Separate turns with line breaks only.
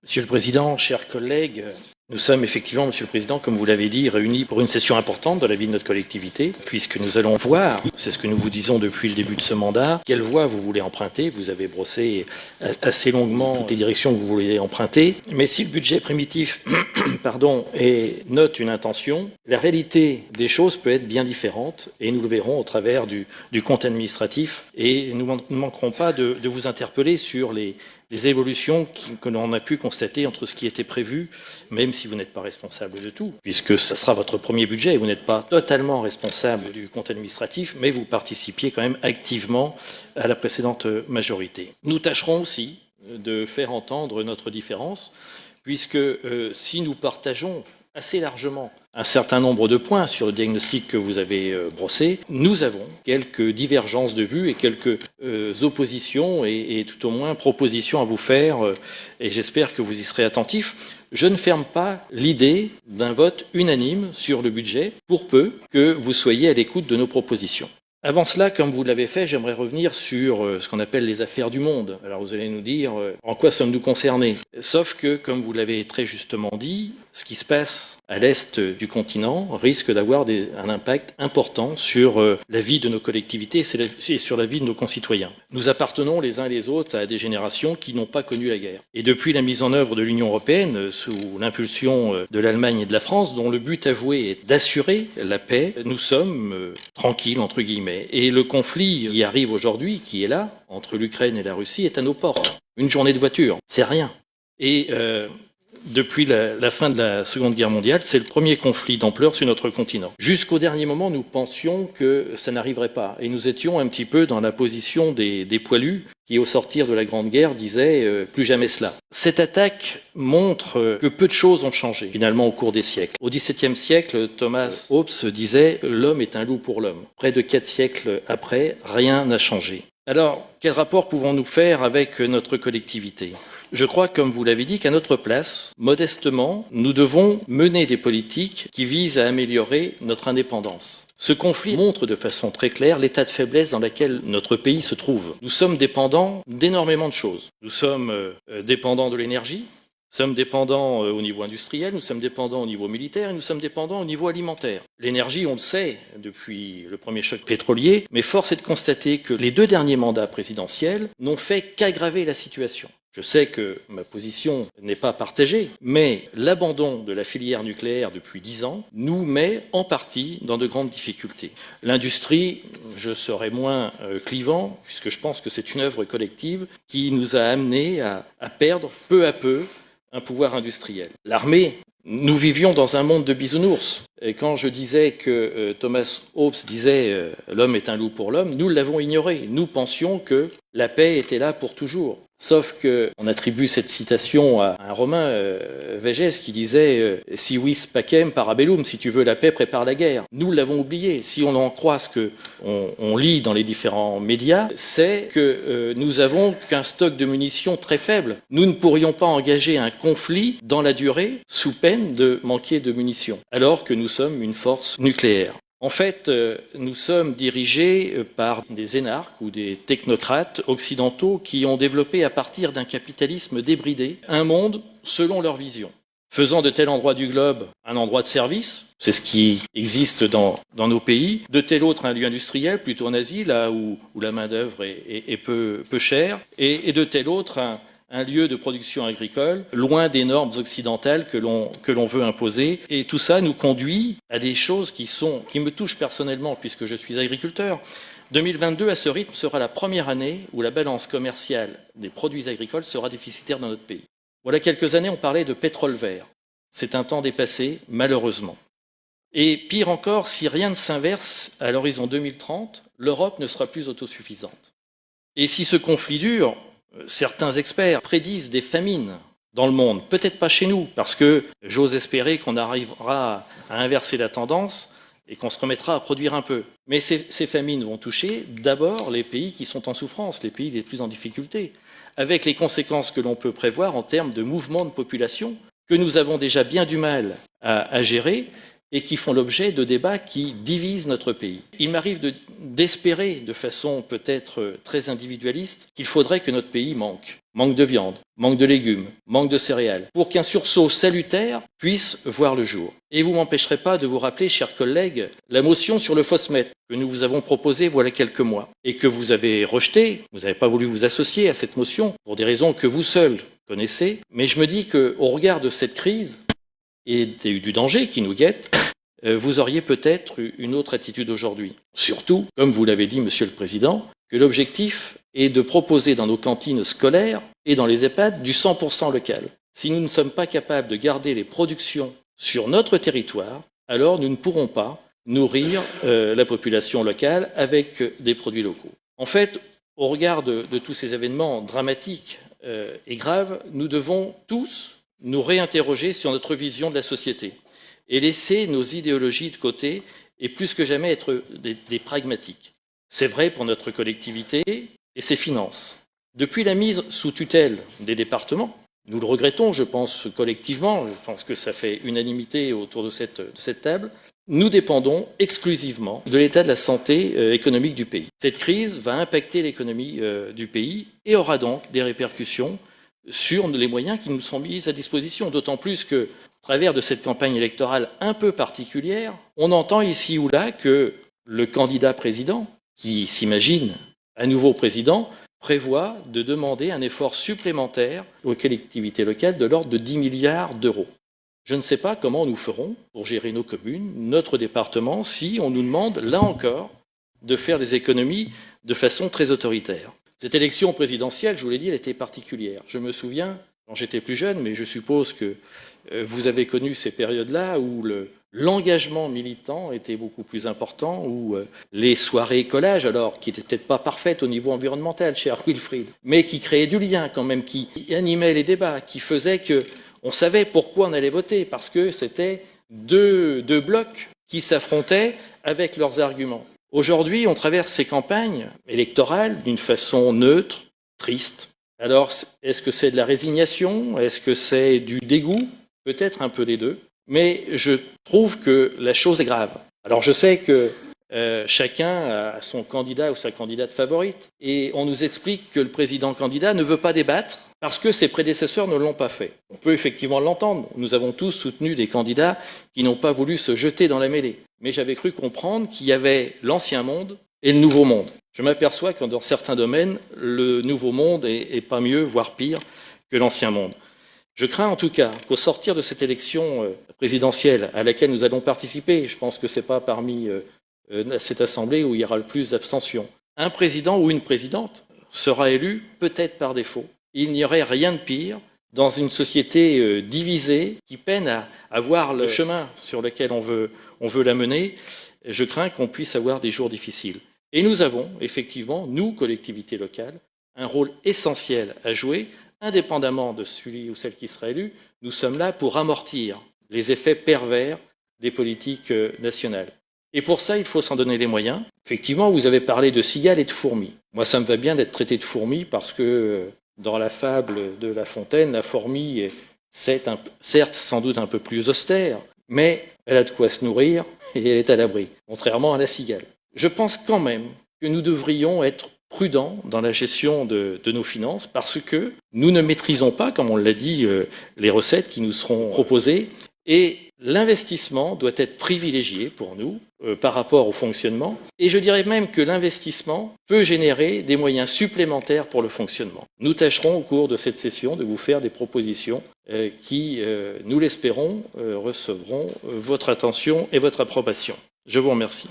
Monsieur le Président, chers collègues, nous sommes effectivement, Monsieur le Président, comme vous l'avez dit, réunis pour une session importante de la vie de notre collectivité, puisque nous allons voir, c'est ce que nous vous disons depuis le début de ce mandat, quelle voie vous voulez emprunter. Vous avez brossé assez longuement toutes les directions que vous voulez emprunter. Mais si le budget primitif note une intention, la réalité des choses peut être bien différente, et nous le verrons au travers du compte administratif, et nous ne manquerons pas de vous interpeller sur les évolutions que l'on a pu constater entre ce qui était prévu, même si vous n'êtes pas responsable de tout, puisque ce sera votre premier budget et vous n'êtes pas totalement responsable du compte administratif, mais vous participiez quand même activement à la précédente majorité. Nous tâcherons aussi de faire entendre notre différence, puisque si nous partageons assez largement un certain nombre de points sur le diagnostic que vous avez brossé, nous avons quelques divergences de vues et quelques oppositions et tout au moins propositions à vous faire, et j'espère que vous y serez attentifs. Je ne ferme pas l'idée d'un vote unanime sur le budget, pour peu que vous soyez à l'écoute de nos propositions. Avant cela, comme vous l'avez fait, j'aimerais revenir sur ce qu'on appelle les affaires du monde. Alors vous allez nous dire en quoi sommes-nous concernés? Sauf que, comme vous l'avez très justement dit, ce qui se passe à l'est du continent risque d'avoir un impact important sur la vie de nos collectivités et sur la vie de nos concitoyens. Nous appartenons les uns et les autres à des générations qui n'ont pas connu la guerre. Et depuis la mise en œuvre de l'Union européenne, sous l'impulsion de l'Allemagne et de la France, dont le but avoué est d'assurer la paix, nous sommes tranquilles, entre guillemets. Et le conflit qui arrive aujourd'hui, qui est là, entre l'Ukraine et la Russie, est à nos portes. Une journée de voiture, c'est rien. Et depuis la fin de la Seconde Guerre mondiale, c'est le premier conflit d'ampleur sur notre continent. Jusqu'au dernier moment, nous pensions que ça n'arriverait pas. Et nous étions un petit peu dans la position des poilus qui, au sortir de la Grande Guerre, disaient plus jamais cela. Cette attaque montre que peu de choses ont changé, finalement, au cours des siècles. Au XVIIe siècle, Thomas Hobbes disait « L'homme est un loup pour l'homme ». Près de 4 siècles après, rien n'a changé. Alors, quel rapport pouvons-nous faire avec notre collectivité ? Je crois, comme vous l'avez dit, qu'à notre place, modestement, nous devons mener des politiques qui visent à améliorer notre indépendance. Ce conflit montre de façon très claire l'état de faiblesse dans lequel notre pays se trouve. Nous sommes dépendants d'énormément de choses. Nous sommes dépendants de l'énergie, nous sommes dépendants au niveau industriel, nous sommes dépendants au niveau militaire et nous sommes dépendants au niveau alimentaire. L'énergie, on le sait depuis le premier choc pétrolier, mais force est de constater que les 2 derniers mandats présidentiels n'ont fait qu'aggraver la situation. Je sais que ma position n'est pas partagée, mais l'abandon de la filière nucléaire depuis 10 ans nous met en partie dans de grandes difficultés. L'industrie, je serai moins clivant, puisque je pense que c'est une œuvre collective qui nous a amenés à perdre peu à peu un pouvoir industriel. L'armée, nous vivions dans un monde de bisounours. Et quand je disais que Thomas Hobbes disait « l'homme est un loup pour l'homme », nous l'avons ignoré. Nous pensions que la paix était là pour toujours. Sauf qu'on attribue cette citation à un Romain, Végès, qui disait « Si vis pacem parabellum », si tu veux la paix, prépare la guerre. Nous l'avons oublié. Si on en croit ce qu'on lit dans les différents médias, c'est que nous avons qu'un stock de munitions très faible. Nous ne pourrions pas engager un conflit dans la durée sous peine de manquer de munitions, alors que nous sommes une force nucléaire. En fait, nous sommes dirigés par des énarques ou des technocrates occidentaux qui ont développé à partir d'un capitalisme débridé un monde selon leur vision, faisant de tel endroit du globe un endroit de service, c'est ce qui existe dans nos pays, de tel autre un lieu industriel, plutôt en Asie, là où la main-d'œuvre est peu chère, et de tel autre un lieu de production agricole, loin des normes occidentales que l'on veut imposer. Et tout ça nous conduit à des choses qui me touchent personnellement, puisque je suis agriculteur. 2022, à ce rythme, sera la première année où la balance commerciale des produits agricoles sera déficitaire dans notre pays. Voilà quelques années, on parlait de pétrole vert. C'est un temps dépassé, malheureusement. Et pire encore, si rien ne s'inverse, à l'horizon 2030, l'Europe ne sera plus autosuffisante. Et si ce conflit dure, certains experts prédisent des famines dans le monde, peut-être pas chez nous, parce que j'ose espérer qu'on arrivera à inverser la tendance et qu'on se remettra à produire un peu. Mais ces famines vont toucher d'abord les pays qui sont en souffrance, les pays les plus en difficulté, avec les conséquences que l'on peut prévoir en termes de mouvement de population que nous avons déjà bien du mal à gérer et qui font l'objet de débats qui divisent notre pays. Il m'arrive d'espérer, de façon peut-être très individualiste, qu'il faudrait que notre pays manque manque de viande, manque de légumes, manque de céréales, pour qu'un sursaut salutaire puisse voir le jour. Et vous m'empêcherez pas de vous rappeler, chers collègues, la motion sur le phosmètre que nous vous avons proposée voilà quelques mois et que vous avez rejetée. Vous n'avez pas voulu vous associer à cette motion pour des raisons que vous seuls connaissez. Mais je me dis qu'au regard de cette crise et du danger qui nous guette, vous auriez peut-être une autre attitude aujourd'hui. Surtout, comme vous l'avez dit, Monsieur le Président, que l'objectif est de proposer dans nos cantines scolaires et dans les EHPAD du 100% local. Si nous ne sommes pas capables de garder les productions sur notre territoire, alors nous ne pourrons pas nourrir la population locale avec des produits locaux. En fait, au regard de tous ces événements dramatiques et graves, nous devons tous nous réinterroger sur notre vision de la société et laisser nos idéologies de côté et plus que jamais être des pragmatiques. C'est vrai pour notre collectivité et ses finances. Depuis la mise sous tutelle des départements, nous le regrettons, je pense collectivement, je pense que ça fait unanimité autour de cette table, nous dépendons exclusivement de l'état de la santé économique du pays. Cette crise va impacter l'économie du pays et aura donc des répercussions sur les moyens qui nous sont mis à disposition, d'autant plus que, à travers de cette campagne électorale un peu particulière, on entend ici ou là que le candidat président, qui s'imagine à nouveau président, prévoit de demander un effort supplémentaire aux collectivités locales de l'ordre de 10 milliards d'euros. Je ne sais pas comment nous ferons pour gérer nos communes, notre département, si on nous demande, là encore, de faire des économies de façon très autoritaire. Cette élection présidentielle, je vous l'ai dit, elle était particulière. Je me souviens, quand j'étais plus jeune, mais je suppose que vous avez connu ces périodes-là où l'engagement militant était beaucoup plus important, où les soirées collages, alors qui n'étaient peut-être pas parfaites au niveau environnemental, cher Wilfried, mais qui créaient du lien quand même, qui animaient les débats, qui faisaient qu'on savait pourquoi on allait voter, parce que c'était deux blocs qui s'affrontaient avec leurs arguments. Aujourd'hui, on traverse ces campagnes électorales d'une façon neutre, triste. Alors, est-ce que c'est de la résignation? Est-ce que c'est du dégoût? Peut-être un peu des deux. Mais je trouve que la chose est grave. Alors, je sais que chacun a son candidat ou sa candidate favorite. Et on nous explique que le président candidat ne veut pas débattre parce que ses prédécesseurs ne l'ont pas fait. On peut effectivement l'entendre. Nous avons tous soutenu des candidats qui n'ont pas voulu se jeter dans la mêlée. Mais j'avais cru comprendre qu'il y avait l'ancien monde et le nouveau monde. Je m'aperçois que dans certains domaines, le nouveau monde est pas mieux, voire pire, que l'ancien monde. Je crains en tout cas qu'au sortir de cette élection présidentielle à laquelle nous allons participer, je pense que ce n'est pas parmi cette assemblée où il y aura le plus d'abstention, un président ou une présidente sera élu peut-être par défaut. Il n'y aurait rien de pire dans une société divisée qui peine à voir le chemin sur lequel on veut la mener. Je crains qu'on puisse avoir des jours difficiles. Et nous avons effectivement, nous, collectivités locales, un rôle essentiel à jouer, indépendamment de celui ou celle qui sera élu. Nous sommes là pour amortir les effets pervers des politiques nationales. Et pour ça, il faut s'en donner les moyens. Effectivement, vous avez parlé de cigales et de fourmis. Moi, ça me va bien d'être traité de fourmi parce que dans la fable de La Fontaine, la fourmi est certes sans doute un peu plus austère, mais elle a de quoi se nourrir et elle est à l'abri, contrairement à la cigale. Je pense quand même que nous devrions être prudents dans la gestion de nos finances parce que nous ne maîtrisons pas, comme on l'a dit, les recettes qui nous seront proposées et l'investissement doit être privilégié pour nous par rapport au fonctionnement et je dirais même que l'investissement peut générer des moyens supplémentaires pour le fonctionnement. Nous tâcherons au cours de cette session de vous faire des propositions qui, nous l'espérons, recevront votre attention et votre approbation. Je vous remercie.